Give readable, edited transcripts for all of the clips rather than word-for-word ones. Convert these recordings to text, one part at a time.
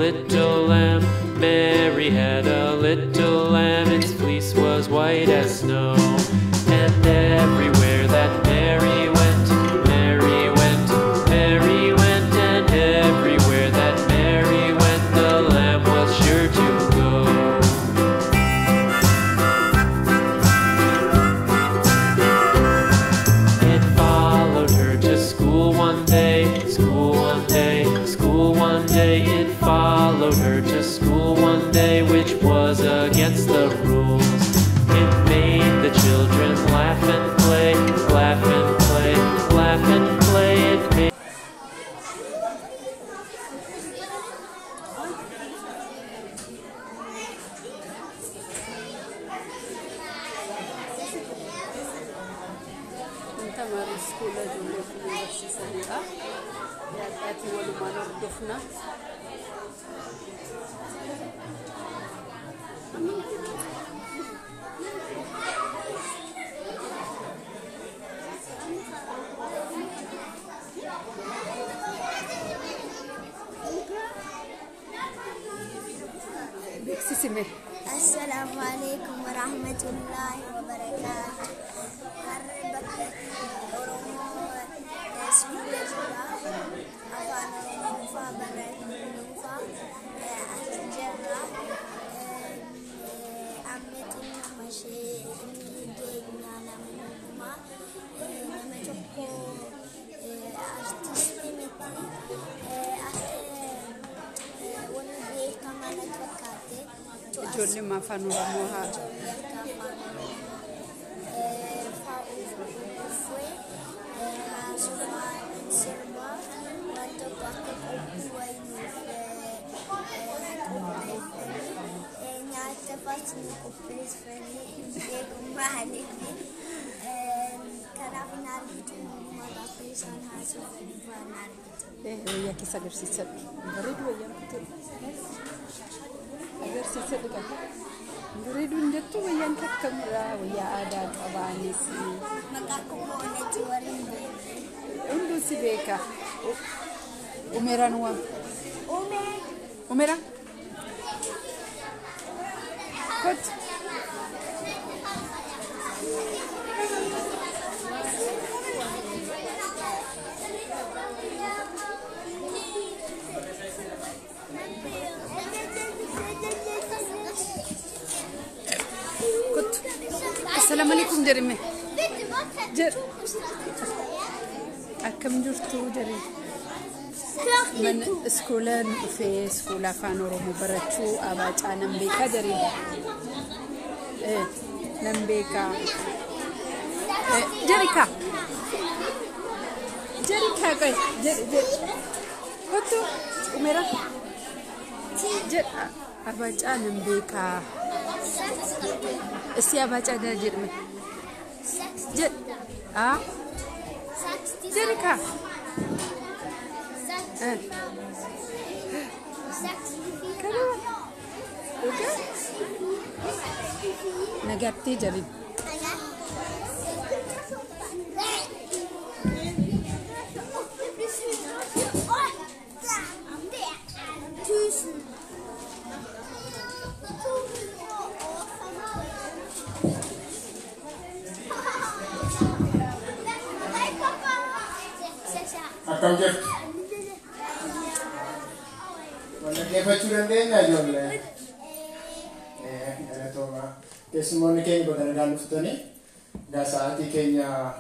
little lamb. Mary had a little lamb, its fleece was white as snow. And everywhere that Mary went, Mary went, Mary went, and everywhere that Mary went, the lamb was sure to go. It followed her to school one day, school one day, school one day. It followed her to school one day, which was against the rules. It made the children laugh and play, laugh and play, laugh and play. It made Assalamu alaikum wa rahmatullahi wa barakatuh. Oromoo school Afaan Oromoo Barrnoota Asjarra Ammetin Mashe Geegna Namuma Namachoko artisti Ijoollee Afaan Oromoo haa ya keessa agarsiisan bareedu wayyaan kutu agarsiisan dhugaa bareedu injattu wayyaan kakkamudha wayyaa aadaa qabaanis maqaa kumoonati waliin hundu si beeka umeraan waan umera kot السلام عليكم جريمة جر أكم جرتو جري من سكولان في سكول أفان ورمو برتشو أباج أنا مبيكا جري نمبيكا جريكا جريكا كاي جر كتو أميرا جر أباج أنا مبيكا السيا باجا دا جرمي جد جريكا كلام اوكي نجاتي جري Akam jef. Wala kefa churan de na jolle. Ana toma. Kesimon ke badan dalu stone. Da saati Kenya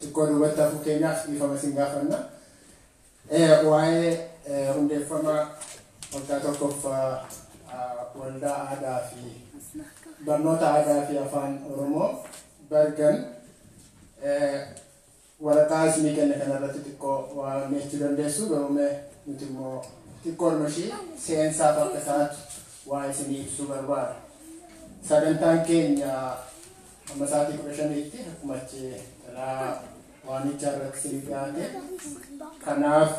tukonu wata fu Kenya ifama singafanna. Wae hunde fama wata tokofa walda ada fi Barrnoota ada fi Afaan Oromoo Bargan waraqaa isinii kenna kanarratti xiqqoo waa meechuu dandeessu garuu nuti immoo xiqqoon mashii seensaaf akka taatu waa isinii ibsuu barbaada. Sagantaan keenya amma sa'aatii 15tti akkuma achi talaa waamicha irratti isinii dhiyaate kanaaf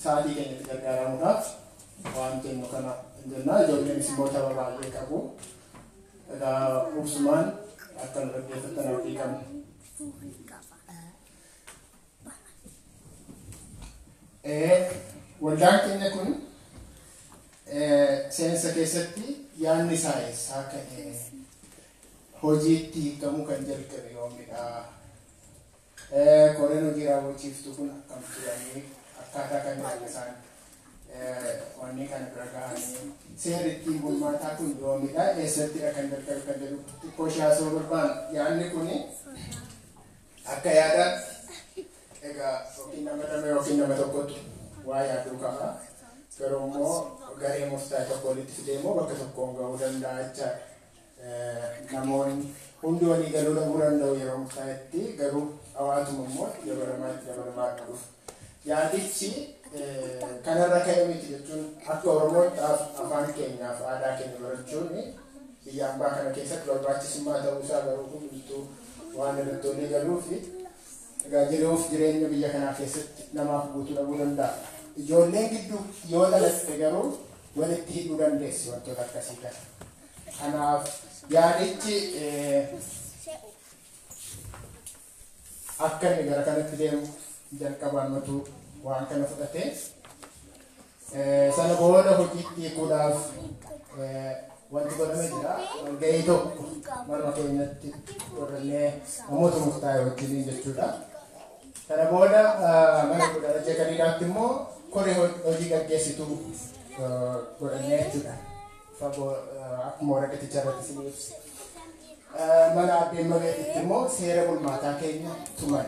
sa'aatii keenyatti gargaaramuudhaaf waan jennu kana jennaa ijoolleenis immoo tapha baay'ee qabu. Egaa ubsumaan akka nu dhaggeeffattan abdii qabna. Waldaan keenya kun seensa keessatti yaadni isaa eessaa ka'ee hojiitti hiikamu kan jalqabe yoomidha. Koreen hojii raawwachiiftu kun akkam turanii akkaataa kan jedhamu isaan wanni kana bira gahanii seerri ittiin bulmaataa kun yoomidha eessattidha kan jalqabe kan jedhu xiqqoo shaasoo barbaan yaadni kun akka yaadaatti egaa yookiin nama lama yookiin nama tokkotu waa yaaduu qaba. Garuu immoo garee murtaa'e tokko walitti fidee immoo bakka tokkoon gahuu danda'a jechaadha. Namoonni hundi walii galuu dhabuu danda'u yeroo murtaa'etti garuu hawaasuma immoo dabalamaa qabuuf. Yaadichi kanarra ka'e miti jechuun akka Oromootti afaan keenyaaf aadaa keenya barachuun biyya ambaa kana keessatti barbaachisummaa ta'uusaa garuu hundumtuu waan irratti walii galuufi egaa jiruuf jireenya biyya kanaa keessatti namaaf guutuu dhabuu danda'a. Ijoolleen gidduu yoo dhalatte garuu walitti hidhuu dandeessi wantoota akkasii kana. Kanaaf yaadichi akka inni gara kanatti deemu jalqabaan matu waan kana fudhatee sana booda hojiitti hiikuudhaaf wanti godhamee jira. Walgahii tokko mana keenyatti godhannee namoota murtaa'e wajjiniin jechuudha. Sana booda mana darajaa gadiidhaatti immoo koree hojii gaggeessituu godhannee jechuudha. Fagoo akkuma waraqaticha irratti isiniif mana abbeen magaalitti immoo seera bulmaataa keenya tuman.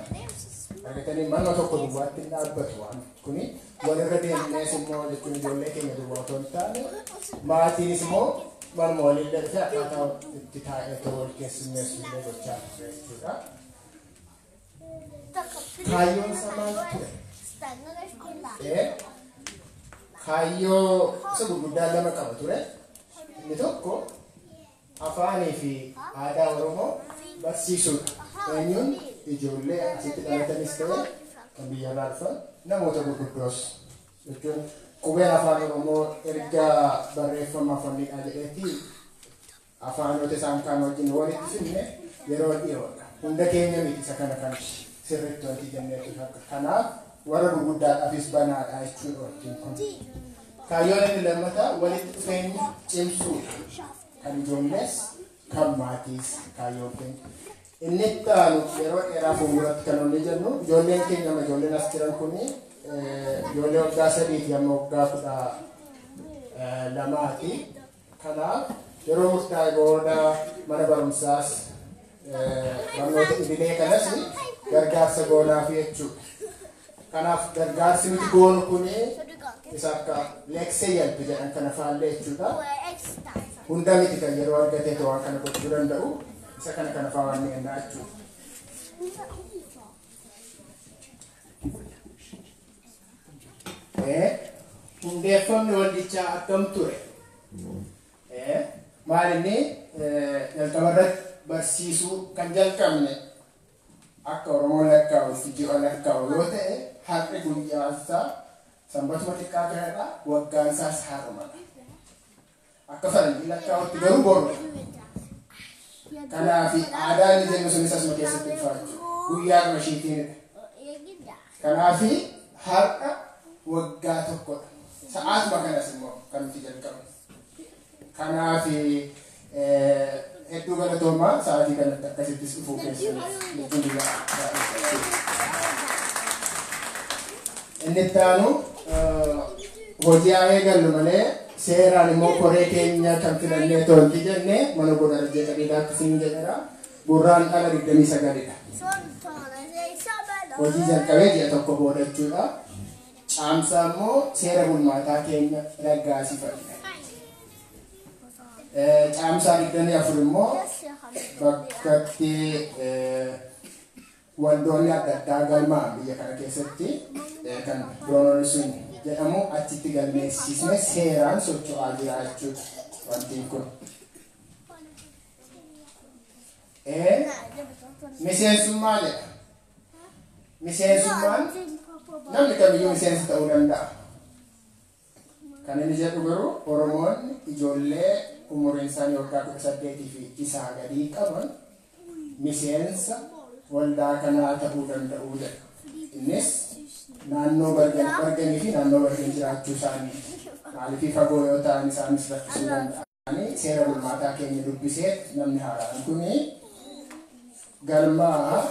Argatanii mana tokko duwwaatti hin dhaabbatu waan kuni walirra deemnees immoo jechuun ijoollee keenya duwwaa otoo hin taane maatiinis immoo manuma waliin darbee akkaataa itti taa'ee wal keessummeessu illee gochaa ture jechuudha. Kaayyoon isaa maal ture? Kaayyoo isa gurguddaa lama qaba ture. Inni tokko afaanii fi aadaa Oromoo barsiisuudha. Eenyuun ijoollee asitti dhalatanis ta'e kan biyya alaa dhufan namoota gurguddoos jechuun qubeen afaan Oromoo erga barreeffama afaanidha jedheetti afaanota isaan kaan wajjin walitti finne yeroo dhiyoodha. Hunda keenya miti isa kana kan sirriitti wanti jenneetu kanaaf warra gurguddaadhaafis banaadha jechuudha wajjin kun. Kaayyoon inni lammataa walitti dhufeenya cimsuudha. Kan ijoollees kan maatiis kaayyoon keenya. Inni itti aanu yeroo dheeraa fuulduratti kan inni jennu ijoolleen keenya amma ijoolleen as jiran kuni ijoollee waggaa 3 fi amma waggaa 12ti. Kanaaf yeroo murtaa'e booda mana barumsaas barnoota idilee kanas gargaarsa goonaaf jechuudha. Kanaaf gargaarsi nuti goonu kuni isa akka leeksee yalbi jedhan kana faallee jechuudha. Hunda miti kan yeroo argatee waan kana gochuu danda'u isa kana kana faa waan mi'annaa jechuudha. Hundeeffamni waldichaa akkam ture? Maal inni jalqabarratti barsiisuu kan jalqabne akka Oromoon lakkaa'u fiji'oo lakkaa'u yoo ta'e har'i guyyaa isaa sanbatuma xiqqaa kanadha waggaan isaas haarumadha. Akka faranjii lakkaa'utti garuu boru. Kanaaf aadaan inni jennu sunis asuma keessatti dhufaatu guyyaa mashiitiinidha. Kanaaf har'a waggaa tokkodha. Sa'aatuma kanas immoo kan nuti jalqabne. Kanaaf hedduu galatoomaa sa'aatii kanatti akkasittis dhufuu keessatti. Inni itti aanu hojii haa eegallu malee seeraan immoo koree keenya kan filannee to'anti jennee mana darajaa qabeedhaatti siin jedhera. Gurraan dhala 29dha. Hojii jalqabee ji'a tokko booda jechuudha. Caamsaa immoo seera bulmaataa keenya raggaasifadha. Caamsaa 24 immoo bakkatti waldoonni adda addaa galmaa biyya kana keessatti kan Barrnoonni sun jedhamu achitti galmeessisne seeraan socho'aa jira jechuudha wanti kun. Miseensummaa jedha. Miseensummaan namni kamiyyuu miseensa ta'uu danda'a. Kan inni jedhu garuu Oromoonni ijoollee umuriin isaanii waggaa 18 fi isaa gadii qaban miseensa waldaa kanaa ta'uu danda'uu jedha. Innis naannoo barganii fi naannoo bargan jiraachuu isaanii maaliif fagoo yoo ta'an isaanis rakkisuu danda'anii seera bulmaataa keenya dubbiseet namni haaraan kuni galmaa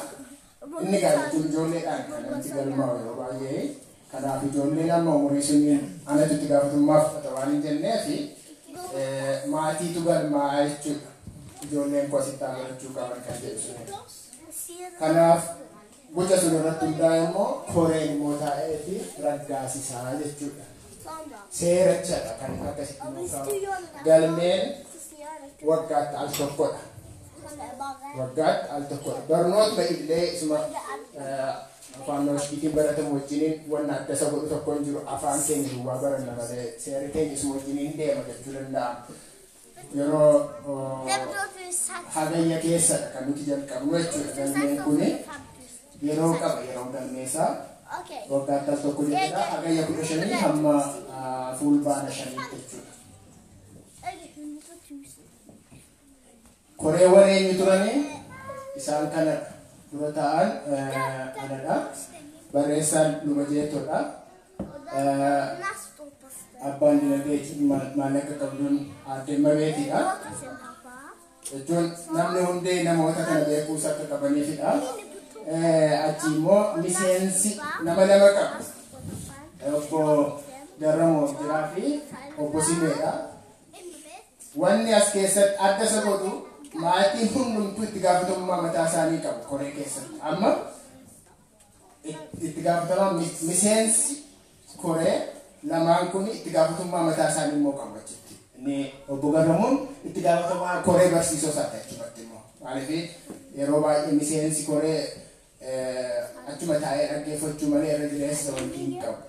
inni gaafatuun ijoolleedhaan kan namti galmaa yeroo baay'ee kanaaf ijoolleen amma umurii suniin anatu itti gaafatummaa fudhata waan hin jennee fi maatiitu galmaa jechuudha. Ijoolleen koo asitti agarachuu qaban kan jedhu suni. Kanaaf boca sun irratti hundaa'e immoo koreen immoo taa'ee fi raggaasisaa jechuudha. Seerachadha kan akkasitti mukaa'u. Galmeen waggaatti al tokkodha. Waggaatti al tokkodha. Barnootuma illee isuma afaan Oromootiin baratamu wajjiniin wanna adda isa godhu tokko hin jiru afaan keenya duwwaa baranna malee seerri keenya isuma wajjiniin deema jechuu danda'ama. Yeroo hagayya keessadha kan nuti jalqabnu jechuudha. Galmeen kuni yeroo qaba yeroo galmeessaa waggaatti al tokko jechuudha. Hagayya 15 hamma fulbaana 5 jechuudha. Koree warreen turanii isaan kana dura ta'an anadha. Barreessaan Luma Jeetodha. Abbaan dinagdee maallaqa qabduun aadde Mabeetidha. Jechuun namni hundee namoota kana beekuus akka qabaniifidha. Achi immoo miseensi nama lama qaba. Obbo Garramoo jiraa fi obbo Simeedha. Wanni as keessatti adda isa godhu maatiin hundumtuu itti gaafatamummaa mataa isaanii qabu koree keessatti. Amma itti gaafatamaa miseensi koree lamaan kun itti gaafatamummaa mataa isaanii immoo qabu jechuudha. Inni obbo Garramuun itti gaafatamaa koree barsiisoo isaati achumatti immoo. Maaliif yeroo baay'ee miseensi koree achuma taa'ee dhaggeeffachuu malee irra jireessa wanti hin qabu.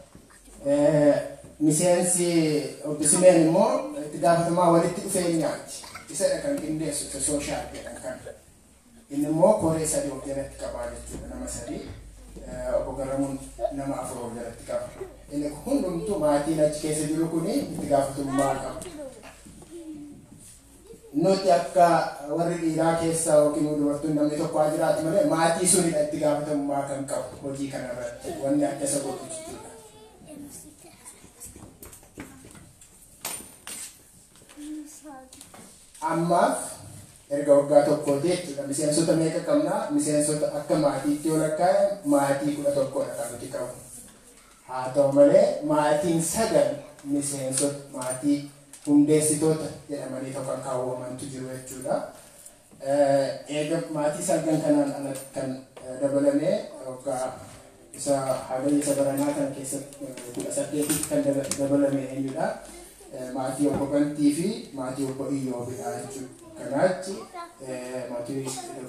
Miseensi obbo Simeen immoo itti gaafatamaa walitti dhufeenyaati. Isadha kan qindeessu isa sooshaal jedhan kan. Inni immoo koree sadii of jalatti qabaa jechuudha nama sadii. Obbo Garramuun nama 4 of jalatti qaba. Inni hundumtuu maatiin achi keessa jiru kuni itti gaafatamummaa qaba. Nuti akka warri dhiiraa keessaa yookiin dubartoonni namni tokko haa jiraatu malee maatii sunidha itti gaafatamummaa kan qabu hojii kanarratti wanni adda isa godhu jechuudha. Ammaaf erga waggaa tokkooti jechuudha. Miseensota meeqa qabna? Miseensota akka maatiitti yoo lakkaa'e maatii 11dha kan nuti qabu. Haa ta'u malee maatiin 9 miseensota maatii hundeessitoota jedhamanii kan kaawwamantu jiru jechuudha. Eega maatii 9 kanaan ala kan dabalamee waggaa isa hagayya isa baranaa kana keessatti 18 kan dabalame eenyudha. Maatii obbo Bantii fi maatii obbo Iyyoobidha jechuudha. Kanaachi maatii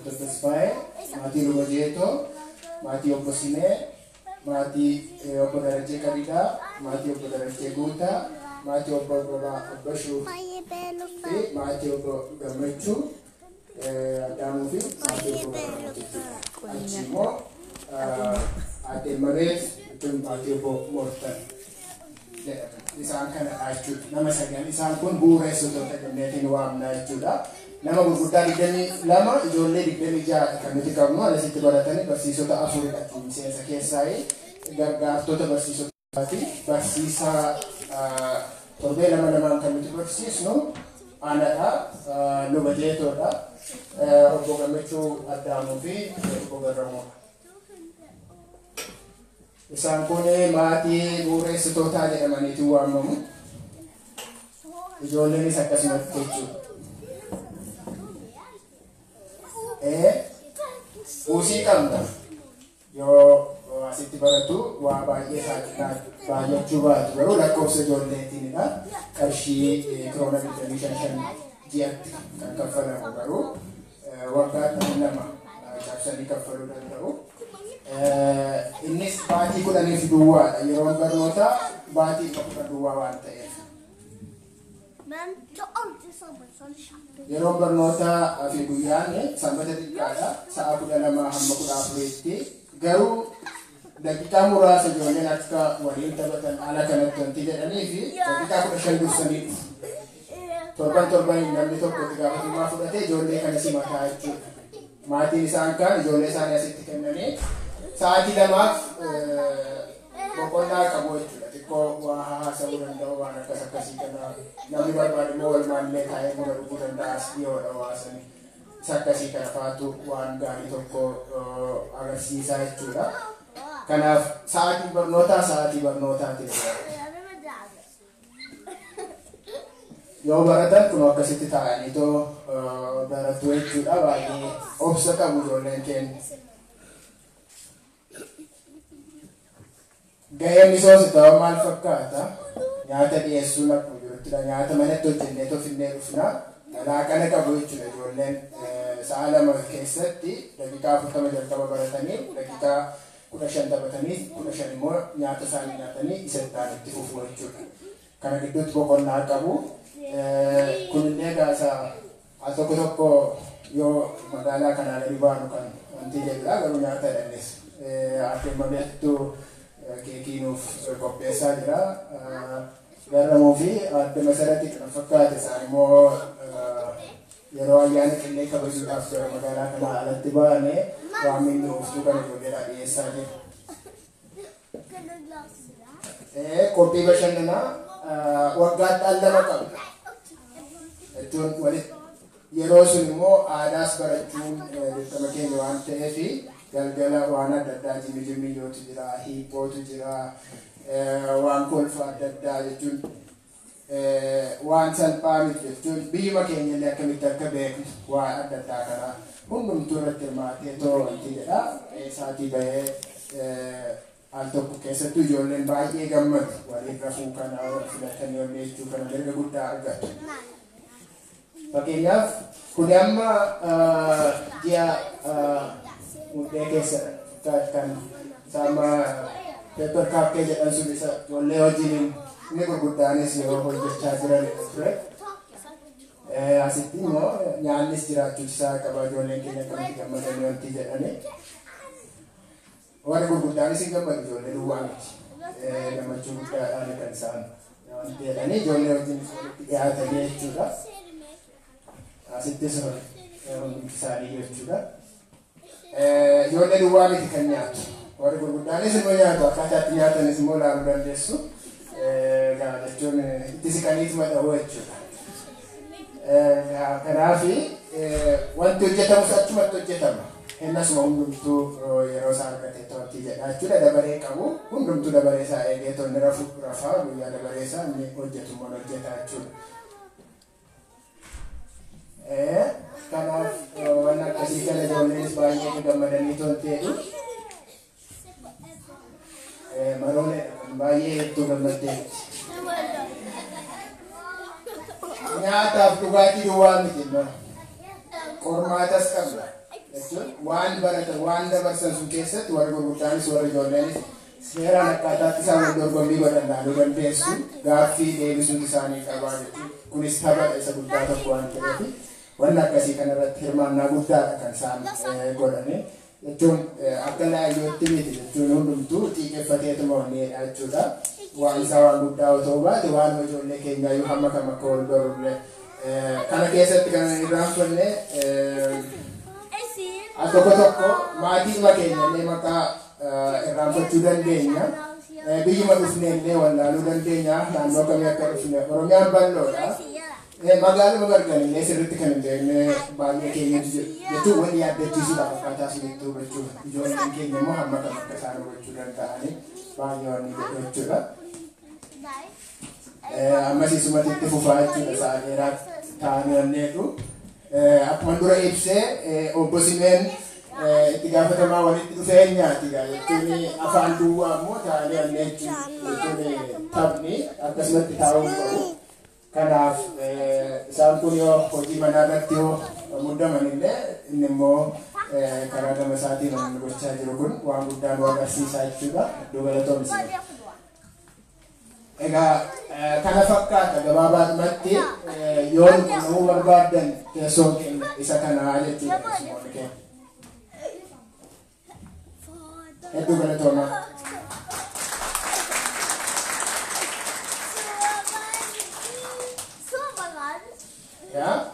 Dr. Tasfaayee, maatii Luma Jeetoo, maatii obbo Simee, maatii obbo Darajjee Kadhiidhaa, maatii obbo Darajjee Guutaa, maatii obbo Abbashuu fi maatii obbo Gammachuu Addaamuu fi maatii obbo Garramoo. Achi immoo aadde Mabeet jechuun maatii obbo Moortan jedhama. Isaan kana jechuudha. Nama 9 isaan kun bu'uureessitoota jenneetiin waamna jechuudha. Nama gurguddaa 22 ijoollee 26 kan nuti qabnu asitti baratanii barsiisota 4 miseensa keessaa gargaartota barsiisotaati. Barsiisaa torbee 2 kan nuti barsiisnu anadha, Luma Jeetoodha, obbo Gammachuu Addaamuu fi obbo Garramoodha. Isaan kun maatii bu'uureessitootaa jedhamaniitu waamamu. Ijoolleenis akkasumatti jechuudha. Buusii qabna. Yoo asitti baratu waa baay'ee baay'achuu baatu garuu lakkoofsa ijoolleetiinidha. Qarshii kiroona 25 ji'atti kan kaffalamu garuu waggaatti 2 cabsanii kaffaluu danda'u. Innis baatii 10 duwwaadha. Yeroo barnootaa baatii 10 duwwaa waan ta'eef. Yeroo barnootaa fi guyyaan sanbata xiqqaadha. Sa'a 12 hamma 14tti garuu daqiiqaa muraasa ijoolleen akka waliin taphatan ala kanatti wanti jedhanii fi daqiiqaa 15 dursanii torban namni tokko itti gaafatamummaa fudhatee ijoollee kana simataa jechuudha. Maatiin isaan kaan ijoollee isaanii asitti kennanii sa'aatii 2 boqonnaa qabu jechuudha. xiqqoo waa haasa'uu danda'u waan akkas akkasii kana namni barbaade immoo walmaallee taa'ee buna dhuguu danda'a as dhiyoodha hawaasni isa akkasii kana faatu waan gaarii tokko agarsiisaa jechuudha. Kanaaf sa'aatii barnootaati. Yoo baratan kun akkasitti taa'aniitoo baratu jechuudha. Baay'ee obsa qabu ijoolleen keenya. Gaheen misoomsitaa maal fakkaata? Nyaata dhiyeessuun akkuma jiruttidha. Nyaata manatti hojjennee tofinnee dhufna. Laaqana qabu jechuudha ijoolleen sa'a 2 keessatti daqiiqaa 40 jalqaba baratanii daqiiqaa 15 taphatanii 15 immoo nyaata isaanii nyaatanii isa itti fufuu jechuudha. Kana gidduutti boqonnaa qabu. Kunillee gaasaa al tokko yoo magaalaa kanaa gadi baanu kan wanti jedhudha garuu nyaata dandeessu. Akkuma beektu keekii nuuf qopheessaa jira. Barramuu fi adda masarratti kan fakkaate isaan immoo yeroo ayyaana qillee kabajuudhaaf gara magaalaa kanaa alatti baane waan minni uftuu kan ijoolleedhaa dhiyeessaa jiru. Qophii bashannanaa waggaadhaan 2 qabna. Jechuun walitti yeroo sun immoo aadaas barachuun dirqama keenya waan ta'eef galgala waan adda addaa jimmiyyootu jira, hiiphootu jira, waan kolfa adda addaa jechuun waan salphaa miti jechuun biyyuma keenya illee akkamitti akka beeknu waan adda addaa kana hundumtuu irratti hirmaatee too wanti jedha isaatii bahee al tokko keessattuu ijoolleen baay'ee gammadu waliin rafuu kana filatanii ol jechuu kana mirga guddaa argatu. Fakkeenyaaf kun amma ji'a mudhee keessa kan sama paper kaappee jedhan sun isa ijoollee wajjin inni gurguddaanis yeroo hojjechaa jiran ture. Asitti immoo nyaannis jiraachuutu isaa qaba ijoolleen keenya akkamitti gammadanii wanti jedhani. Warri gurguddaanis hin gammadu ijoollee duwwaa miti. Gammachuu guddaadhaan kan isaan wanti jedhani ijoollee wajjin dhiyaatanii jechuudha. Asittis hundi isaanii jechuudha. Ijoollee duwwaa miti kan nyaatu. Warri gurguddaanis immoo nyaatu akkaataatti nyaatanis immoo laaluu dandeessu. Jechuun itti siqaniituma dhahuu jechuudha. Kanaaf wanti hojjetamus achumatti hojjetama. Innasuma hundumtuu yeroo isaa argatee to'atti jedha jechuudha. Dabaree qabu hundumtuu dabaree isaa eegee tonni rafaa guyyaa dabaree isaa inni hojjetummoo hojjeta jechuudha. Kanaaf waan akkasii kana ijoolleen baay'ee gammadanii to'atteedhu. Maroon baay'ee hedduu gammaddeetti. Nyaataaf dhugaatii duwwaa miti qormaatas qabna. Jechuun waan baratan waan dabarsan sun keessatti warri gurguddaanis warri ijoolleenis seeraan akkaataatti isaan wal dorgommii godhan laaluu dandeessu. Gaaffii deebisuun isaanii qabaa jechuudha. Kunis tapha isa guddaa tokko waan ta'eef waan akkasii kanarratti hirmaannaa guddaadha kan isaan godhani. Jechuun akka laayyootti miti jechuun hundumtuu xiiqeffateetuma wanneedha jechuudha. Waan isaa waan guddaa otoo baate waan ijoollee keenyaa yoo hamma kam akka wal barullee kana keessatti kan irraanfanne al tokko maatii keenya illee maqaa irraanfachuu dandeenya. Biyyuma dhufnee illee wallaaluu dandeenya. Naannoo kamii akka dhufne Oromiyaan bal'oodha. Magaaluma gargar illee sirriitti kan hin beekne baay'ee keenyatu jiru jechuun wal yaaddachiisuudhaaf akkaataa sunitti hubachuudha. Ijoolleen keenya immoo hamma kam akka isaan hubachuu danda'anii baay'ee waan jedhu jechuudha. Ammasiisumatti itti fufaa jechuudha sa'a dheeraa ta'anii wanneetu. Akkuma dura ibsee obbo Simeen itti gaafatamaa walitti dhufeenyaati jechuun afaan duwwaa immoo ta'anii wanneen jechuun taphni akkasumatti taa'uu qabu. Kanaaf isaan kun yoo hojii manaa irratti yoo muddaman illee inni immoo karaa gama isaatiin namni gochaa jiru kun waan guddaa nu agarsiisaa jechuudha. Iddoo galatoomsi. Egaa kana fakkaata gabaabaadhumatti yoo nu barbaaddan teessoon keenya isa kanaa jechuudha. Hedduu galatoomaa. Yeah?